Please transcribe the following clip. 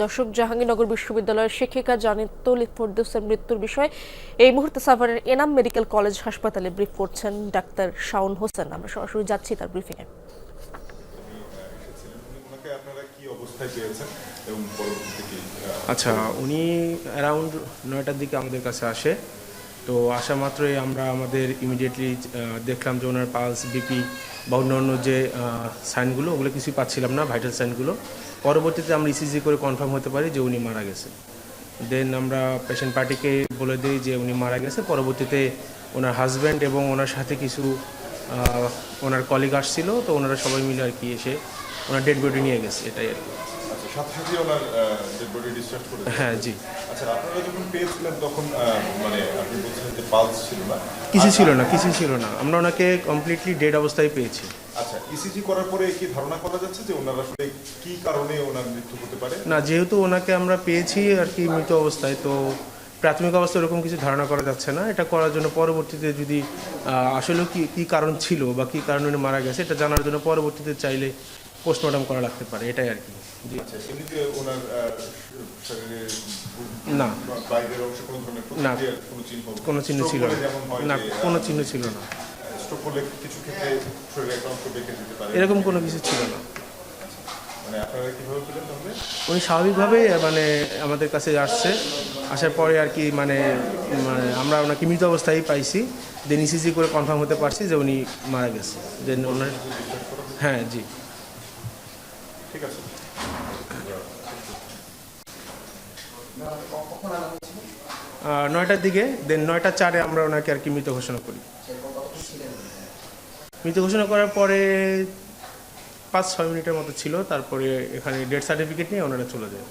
দর্শক, জাহাঙ্গীরনগর বিশ্ববিদ্যালয়ের শিক্ষিকা জানিতুল ফেরদৌসের মৃত্যুর বিষয়ে এই মুহূর্তে সাভারের এনাম মেডিকেল কলেজ হাসপাতালে ব্রিফ করছেন ডাক্তার শাওন হোসেন। আমরা সরাসরি যাচ্ছি তার ব্রিফিংয়ে। আচ্ছা, উনি অ্যারাউন্ড 9টার দিকে আমাদের কাছে আসে। তো আসা মাত্রই আমরা আমাদের ইমিডিয়েটলি দেখলাম যে ওনার পালস, বিপি বা অন্যান্য যে সাইনগুলো, ওগুলো কিছুই পাচ্ছিলাম না, ভাইটাল সাইনগুলো। পরবর্তীতে আমরা ইসিজি করে কনফার্ম হতে পারি যে উনি মারা গেছে। দেন আমরা পেশেন্ট পার্টিকে বলে দিই যে উনি মারা গেছে। পরবর্তীতে ওনার হাজব্যান্ড এবং ওনার সাথে কিছু ওনার কলিগ আসছিল, তো ওনারা সবাই মিলে আর কি এসে ওনার ডেড বডি নিয়ে গেছে, এটাই আর কি। সাথে সাথে ওনার ডেড বডি ডিসচার্জ করে। হ্যাঁ, জি। আচ্ছা, আপনারা যখন পেয়েছিলেন তখন মানে আপনি বলছিলেন যে পালস ছিল না? কিছুই ছিল না। আমরা ওনাকে কমপ্লিটলি ডেড অবস্থায় পেয়েছি। আচ্ছা, ইসিজি করার পরে কি ধারণা করা যাচ্ছে যে ওনার আসলে কি কারণে ওনার মৃত্যু হতে পারে? না, যেহেতু ওনাকে আমরা পেয়েছি আর কি মৃত অবস্থায়, তো প্রাথমিক অবস্থায় এরকম কিছু ধারণা করা যাচ্ছে না। এটা করার জন্য পরবর্তীতে যদি আসলে কি কারণ ছিল বা কি কারণে উনি মারা গেছে, এটা জানার জন্য পরবর্তীতে চাইলে পোস্টমর্টম করা লাগতে পারে, এটাই আর কি। জি। আচ্ছা, এমনিতে ওনার শরীরের না, বাইরের অংশে কোনো ধরনের প্রতিক্রিয়ার কোনো চিহ্ন ছিল না। না, কোনো চিহ্ন ছিল না। স্ট্রোক হলে কিছু ক্ষেত্রে শরীরে একটা অংশ বেঁকে যেতে পারে, এরকম কোনো কিছু ছিল না। মানে আপনারা কিভাবে পেলেন তাহলে? উনি স্বাভাবিকভাবে মানে আমাদের কাছে আসার পরে আর কি মানে আমরা ওনাকে মৃত অবস্থায় পাইছি। দেন ইসিজি করে কনফার্ম হতে পারছি যে উনি মারা গেছে। দেন ওনার, হ্যাঁ, জি। ঠিক আছে। 9টার দিকে, দেন 9টা 4-এ আমরা ওনাকে আর কি মৃত ঘোষণা করি। মৃত ঘোষণা করার পরে 5-6 মিনিটের মতো ছিল, তারপরে এখানে ডেথ সার্টিফিকেট নিয়ে ওনারা চলে যায়।